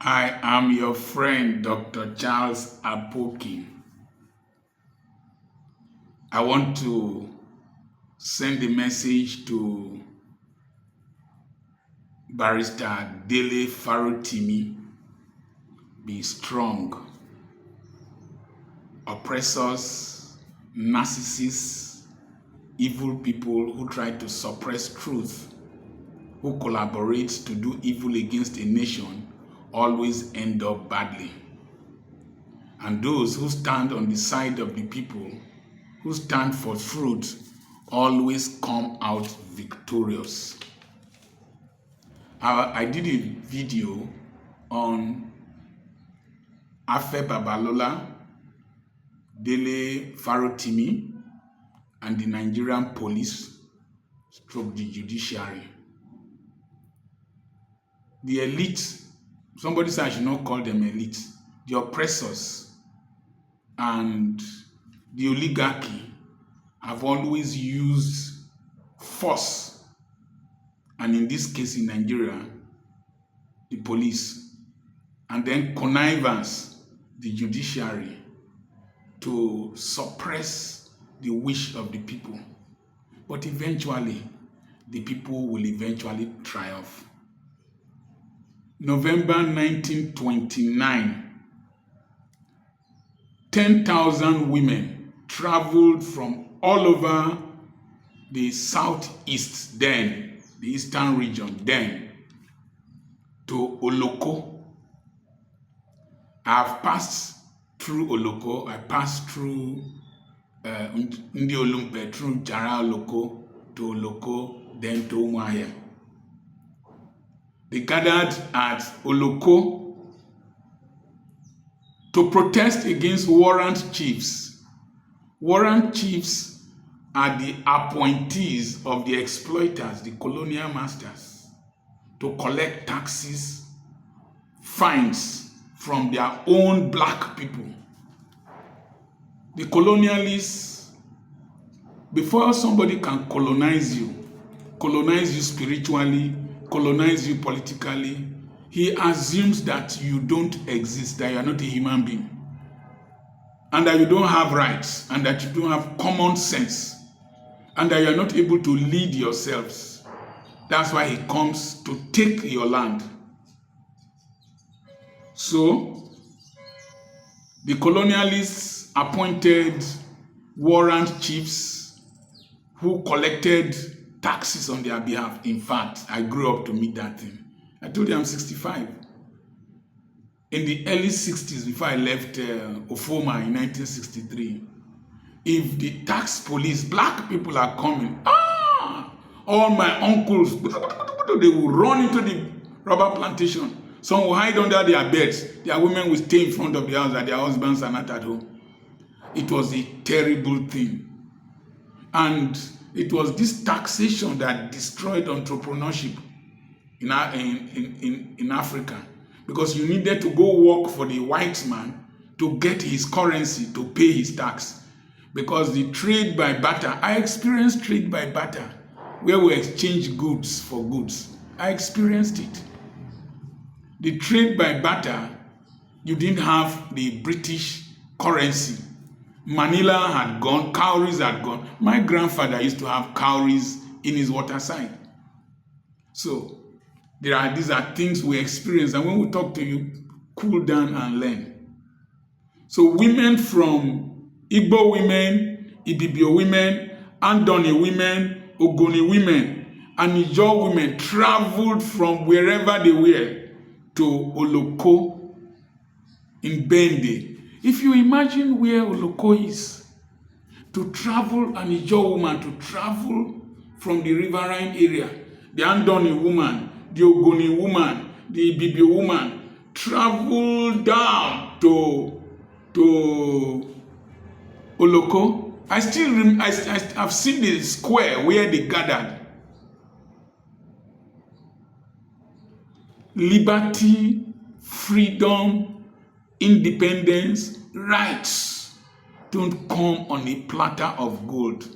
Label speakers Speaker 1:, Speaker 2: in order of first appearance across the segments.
Speaker 1: I am your friend, Dr. Charles Apoki. I want to send a message to Barrister Dele Farotimi. Be strong. Oppressors, narcissists, evil people who try to suppress truth, who collaborate to do evil against a nation, always end up badly. And those who stand on the side of the people, who stand for truth, always come out victorious. I did a video on Afe Babalola, Dele Farotimi, and the Nigerian police stroke the judiciary. The elite, somebody said I should not call them elite, the oppressors and the oligarchy have always used force, and in this case in Nigeria, the police, and then connivance, the judiciary, to suppress the wish of the people. But eventually, the people will eventually triumph. November 1929, 10,000 women traveled from all over the southeast then, the eastern region then, to Oloko. I've passed through Oloko. I passed through Ndi Olumpe, through Jara Oloko, to Oloko, then to Umuahia. They gathered at Oloko to protest against warrant chiefs. Warrant chiefs are the appointees of the exploiters, the colonial masters, to collect taxes, fines from their own black people. The colonialists, before somebody can colonize you spiritually, colonize you politically, he assumes that you don't exist, that you are not a human being, and that you don't have rights, and that you don't have common sense, and that you are not able to lead yourselves. That's why he comes to take your land. So, the colonialists appointed warrant chiefs who collected taxes on their behalf. In fact, I grew up to meet that thing. I told you I'm 65. In the early 60s, before I left Ofoma in 1963, if the tax police, black people are coming, all my uncles, they will run into the rubber plantation. Some will hide under their beds. Their women will stay in front of the house that their husbands are not at home. It was a terrible thing. And it was this taxation that destroyed entrepreneurship in Africa, because you needed to go work for the white man to get his currency to pay his tax. Because the trade by barter, I experienced trade by barter, where we exchange goods for goods. I experienced it. The trade by barter, you didn't have the British currency. Manila had gone, cowries had gone. My grandfather used to have cowries in his waterside. So these are things we experience, and when we talk to you, cool down and learn. So women from Igbo women, Ibibio women, Andoni women, Ogoni women, and Ijaw women traveled from wherever they were to Oloko in Bende. If you imagine where Oloko is, to travel, an Ijaw woman to travel from the riverine area, the Andoni woman, the Ogoni woman, the Ibibio woman, travel down to Oloko. I've seen the square where they gathered. Liberty, freedom, independence, rights don't come on a platter of gold.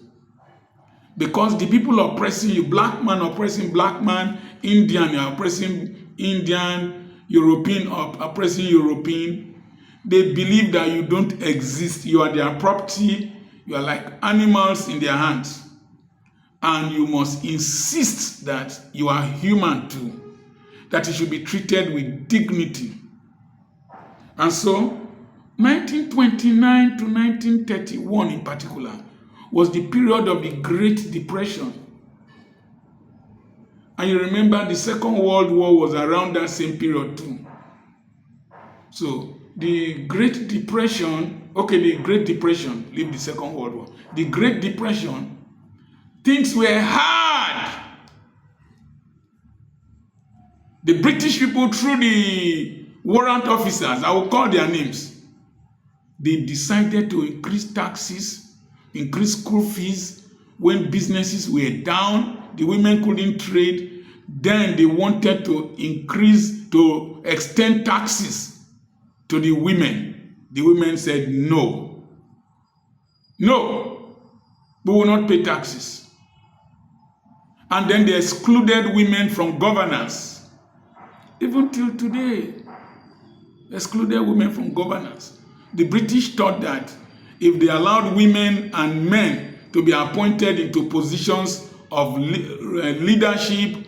Speaker 1: Because the people oppressing you, black man oppressing black man, Indian oppressing Indian, European or oppressing European. They believe that you don't exist. You are their property. You are like animals in their hands. And you must insist that you are human too, that you should be treated with dignity. And so, 1929 to 1931 in particular was the period of the Great Depression. And you remember the Second World War was around that same period too. So, the Great Depression, leave the Second World War. The Great Depression, things were hard. The British people, through the warrant officers, I will call their names, they decided to increase taxes, increase school fees. When businesses were down, the women couldn't trade. Then they wanted to extend taxes to the women. The women said, no, we will not pay taxes. And then they excluded women from governance. Even till today, excluded women from governance. The British thought that if they allowed women and men to be appointed into positions of leadership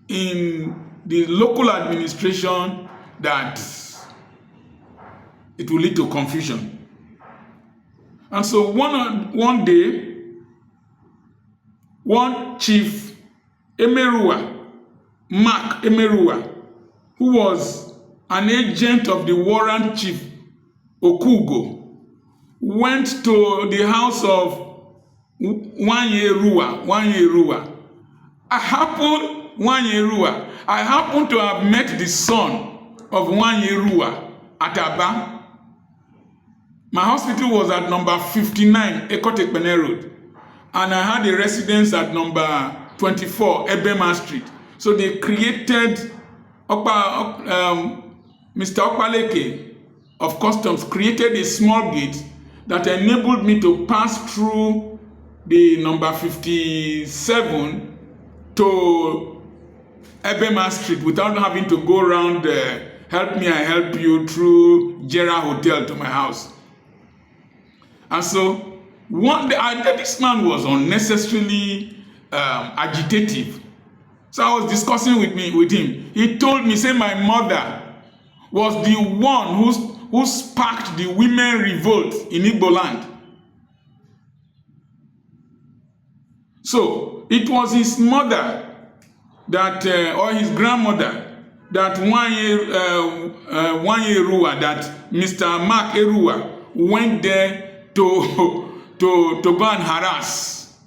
Speaker 1: in the local administration, that it will lead to confusion. And so one day, one chief, Mark Emerua, who was an agent of the warrant chief, Okugo, went to the house of Wanyerua. I happened to have met the son of Wanyerua at Aba. My hospital was at number 59, Ekotekpene Road, and I had a residence at number 24, Ebema Street. So they created, Mr. Okpaleke of Customs created a small gate that enabled me to pass through the number 57 to Ebema Street without having to go around help me, I help you through Jera Hotel to my house. And so one day, this man was unnecessarily agitative. So I was discussing with him. He told me, say, my mother was the one who sparked the women revolt in Igbo land. So it was his mother that, or his grandmother, that one year Erua, that Mr. Mark Erua went there to go and harass.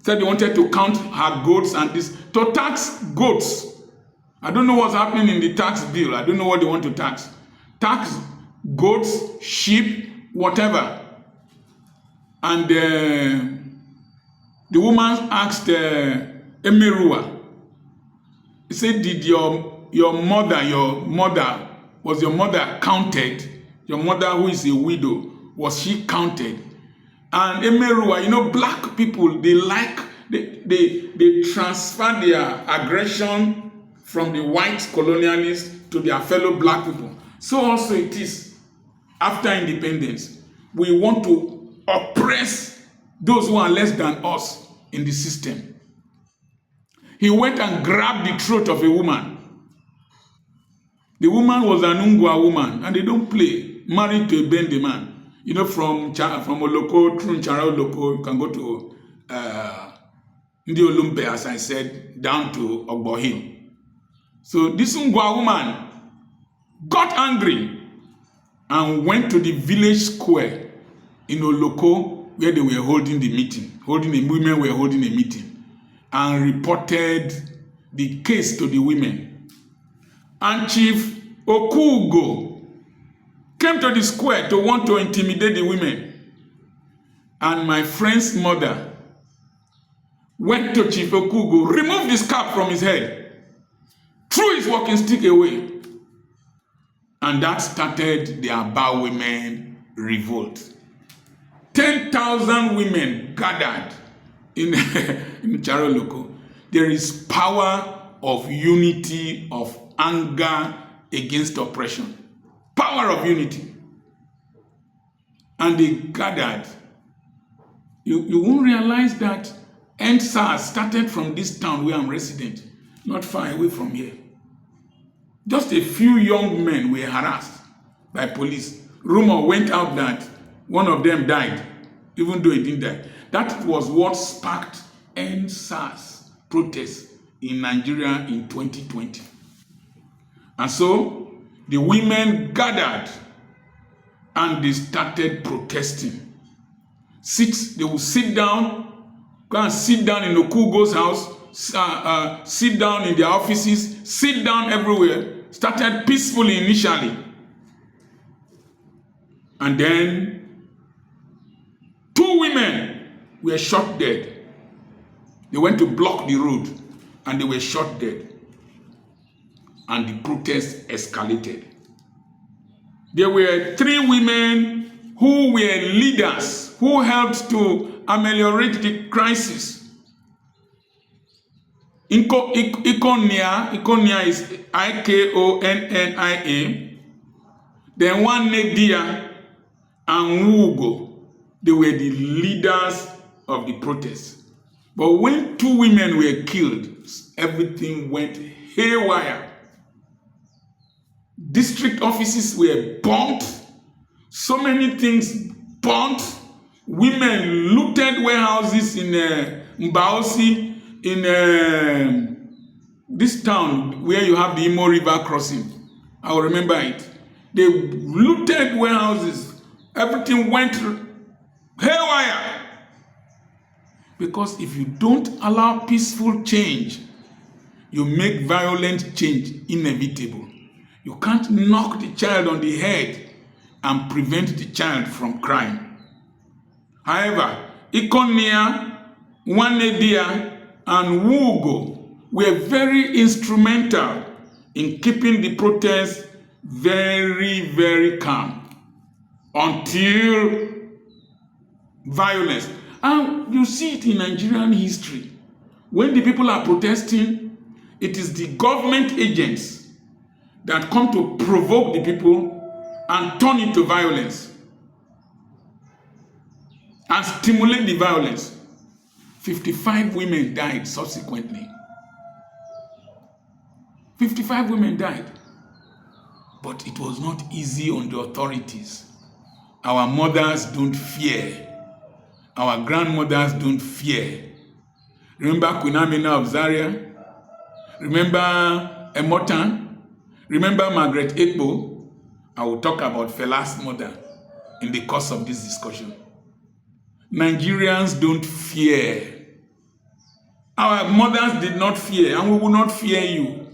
Speaker 1: Said they wanted to count her goats and this, to tax goats. I don't know what's happening in the tax bill. I don't know what they want to tax. Tax goats, sheep, whatever. And the woman asked Emerua, he said, did your mother counted? Your mother, who is a widow, was she counted? And Emerua, black people, they transfer their aggression from the white colonialists to their fellow black people. So also it is after independence. We want to oppress those who are less than us in the system. He went and grabbed the throat of a woman. The woman was an Ungwa woman, and they don't play, married to a Bende man. From Oloko, through Nchara Oloko, you can go to Ndi Olumpe, as I said, down to Ogbohim. So this Ungwa woman got angry and went to the village square in Oloko, where they were holding the meeting, women were holding a meeting, and reported the case to the women. And Chief Okugo came to the square to want to intimidate the women. And my friend's mother went to Chief Okugo, removed his cap from his head, threw his walking stick away. And that started the Aba women revolt. 10,000 women gathered in Charoloko. There is power of unity, of anger against oppression. Power of unity. And they gathered. You won't realize that EndSARS started from this town where I'm resident, not far away from here. Just a few young men were harassed by police. Rumor went out that one of them died, even though he didn't die. That was what sparked EndSARS protests in Nigeria in 2020. And so the women gathered and they started protesting. They will sit down, go and sit down in Okugo's house, sit down in their offices, sit down everywhere. Started peacefully initially. And then 2 women were shot dead. They went to block the road and they were shot dead. And the protest escalated. There were 3 women who were leaders, who helped to ameliorate the crisis. Ikonia is Ikonia. Then one Nedia and Wugo, they were the leaders of the protest. But when 2 women were killed, everything went haywire. District offices were burnt. So many things burnt. Women looted warehouses in Mbaosi, in this town where you have the Imo River crossing. I will remember it. They looted warehouses. Everything went haywire. Because if you don't allow peaceful change, you make violent change inevitable. You can't knock the child on the head and prevent the child from crying. However, Ikonia, Wanedia, and Wugo were very instrumental in keeping the protest very, very calm until violence. And you see it in Nigerian history. When the people are protesting, it is the government agents that come to provoke the people and turn it to violence and stimulate the violence. 55 women died subsequently. 55 women died. But it was not easy on the authorities. Our mothers don't fear. Our grandmothers don't fear. Remember Queen Amina of Zaria? Remember Emotan? Remember Margaret Ekpo? I will talk about Fela's mother in the course of this discussion. Nigerians don't fear. Our mothers did not fear, and we will not fear you.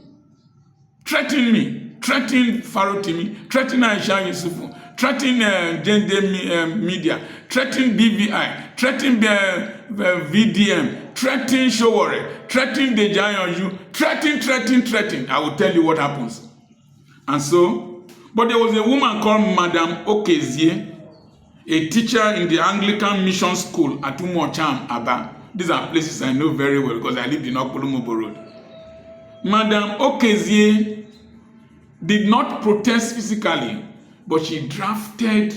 Speaker 1: Threaten me, threaten Farotimi, threaten Aisha Yusufu, threaten Gender Media, threaten BVI, threaten VDM, threaten Showore, threaten Dejayanju, threaten. I will tell you what happens. And so, but there was a woman called Madame Okezie, a teacher in the Anglican Mission School at Umuocham, Aba. These are places I know very well because I lived in Okpulumobo Road. Madame Okezie did not protest physically, but she drafted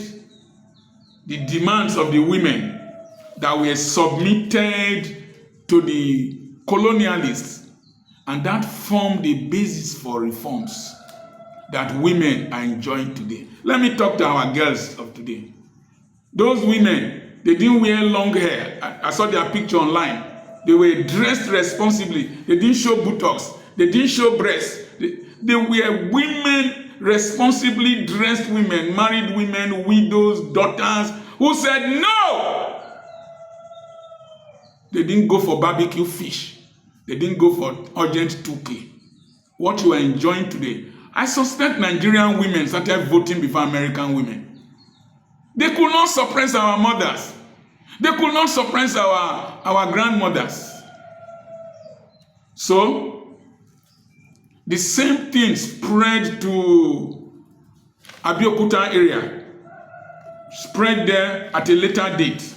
Speaker 1: the demands of the women that were submitted to the colonialists, and that formed the basis for reforms that women are enjoying today. Let me talk to our girls of today. Those women, they didn't wear long hair. I saw their picture online. They were dressed responsibly. They didn't show buttocks. They didn't show breasts. They were women, responsibly dressed women, married women, widows, daughters, who said no. They didn't go for barbecue fish. They didn't go for urgent 2K. What you are enjoying today, I suspect Nigerian women started voting before American women. They could not suppress our mothers. They could not suppress our grandmothers. So, the same thing spread to Abeokuta area, spread there at a later date.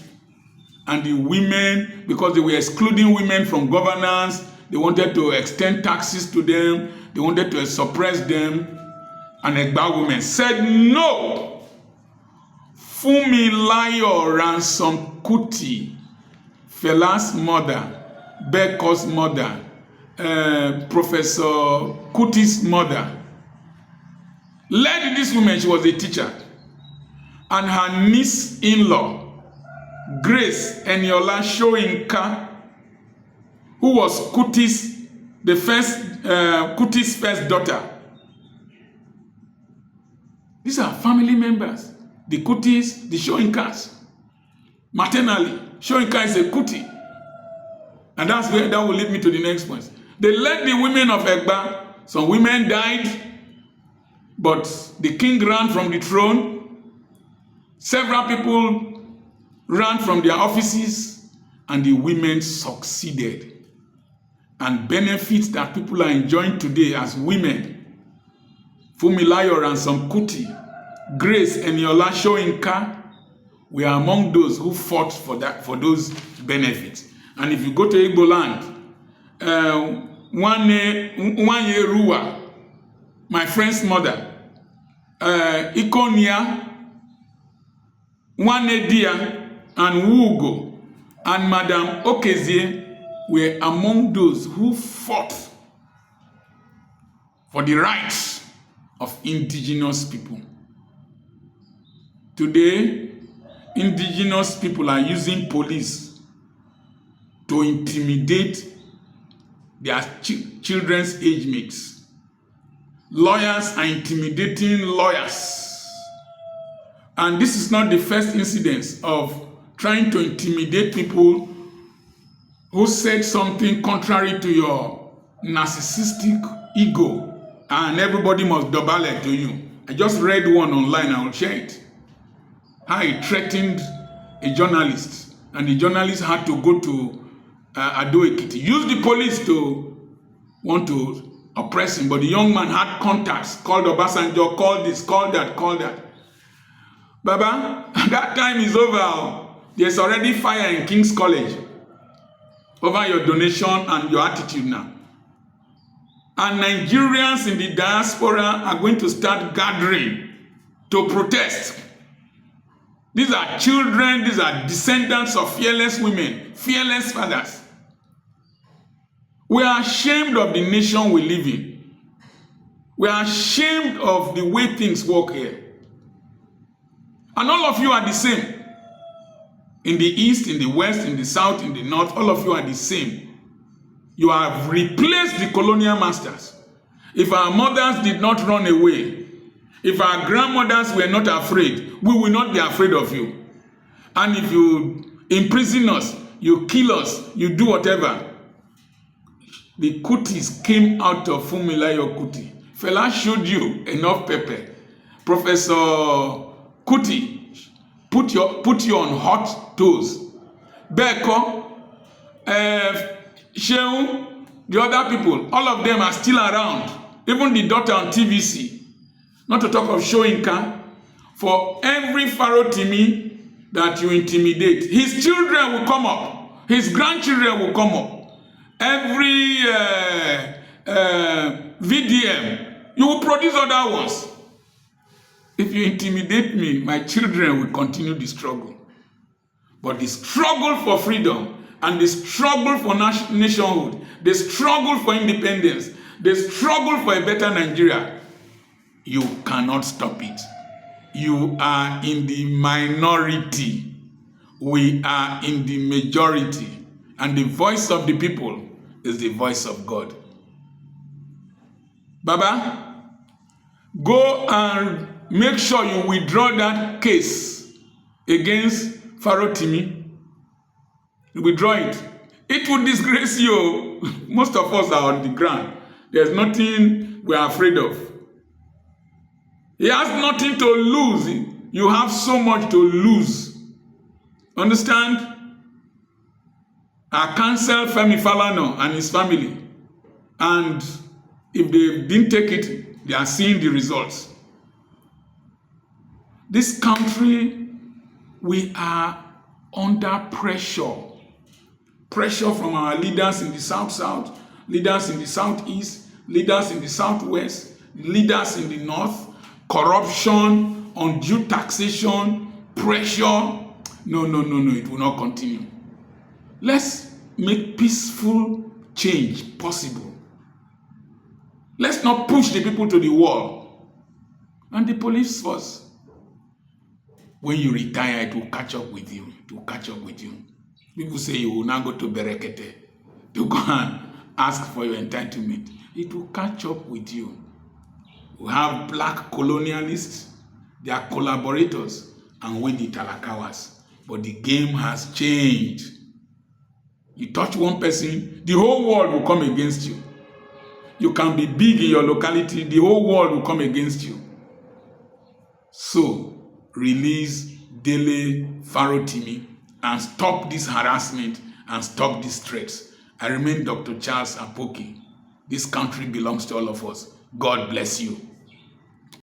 Speaker 1: And the women, because they were excluding women from governance, they wanted to extend taxes to them, they wanted to suppress them. an Egba woman, said no. Funmilayo Ransom Kuti, Fela's mother, Beko's mother, Professor Kuti's mother, led this woman. She was a teacher, and her niece-in-law, Grace Eniola Soyinka, who was Kuti's first daughter. These are family members. The Kutis, the Soyinkas. Maternally, Soyinka is a Kuti. And that will lead me to the next point. They led the women of Egba. Some women died, but the king ran from the throne. Several people ran from their offices, and the women succeeded. And benefits that people are enjoying today as women, Funmilayo Ransom Kuti, Grace Eniola Soyinka, we are among those who fought for those benefits. And if you go to Igbo land, Wanyeruwa, my friend's mother, Ikonia, Wanedia, and Wugo, and Madame Okezie were among those who fought for the rights of indigenous people. Today, indigenous people are using police to intimidate their children's age mates. Lawyers are intimidating lawyers. And this is not the first incidence of trying to intimidate people who said something contrary to your narcissistic ego, and everybody must double it to you. I just read one online, I will share it. How he threatened a journalist, and the journalist had to go to Ado Ekiti, use the police to want to oppress him, but the young man had contacts, called Obasanjo, called this, called that, called that. Baba, that time is over. There's already fire in King's College over your donation and your attitude now. And Nigerians in the diaspora are going to start gathering to protest. These are children, these are descendants of fearless women, fearless fathers. We are ashamed of the nation we live in. We are ashamed of the way things work here. And all of you are the same. In the east, in the west, in the south, in the north, all of you are the same. You have replaced the colonial masters. If our mothers did not run away, if our grandmothers were not afraid, we will not be afraid of you. And if you imprison us, you kill us, you do whatever. The Kutis came out of Funmilayo Kuti. Fela showed you enough pepper. Professor Kuti put you on hot toes. Beko, Shehu, the other people, all of them are still around. Even the daughter on TVC. Not to talk of Soyinka. For every Pharaoh Timi that you intimidate, his children will come up. His grandchildren will come up. Every VDM, you will produce other ones. If you intimidate me, my children will continue the struggle. But the struggle for freedom and the struggle for nationhood, the struggle for independence, the struggle for a better Nigeria, you cannot stop it. You are in the minority. We are in the majority. And the voice of the people is the voice of God. Baba, go and make sure you withdraw that case against Pharaoh Timi. Withdraw it. It will disgrace you. Most of us are on the ground. There's nothing we are afraid of. He has nothing to lose. You have so much to lose. Understand? I cancel Femi Falana and his family. And if they didn't take it, they are seeing the results. This country, we are under pressure. Pressure from our leaders in the South-South, leaders in the Southeast, leaders in the Southwest, leaders in the North, corruption, undue taxation, pressure. No, it will not continue. Let's make peaceful change possible. Let's not push the people to the wall. And the police force, when you retire, it will catch up with you. It will catch up with you. People say you will now go to Berekete to go and ask for your entitlement. It will catch up with you. We have black colonialists, they are collaborators, and we the Talakawas. But the game has changed. You touch one person, the whole world will come against you. You can be big in your locality, the whole world will come against you. So, release Dele Farotimi and stop this harassment and stop these threats. I remain Dr. Charles Apoki. This country belongs to all of us. God bless you.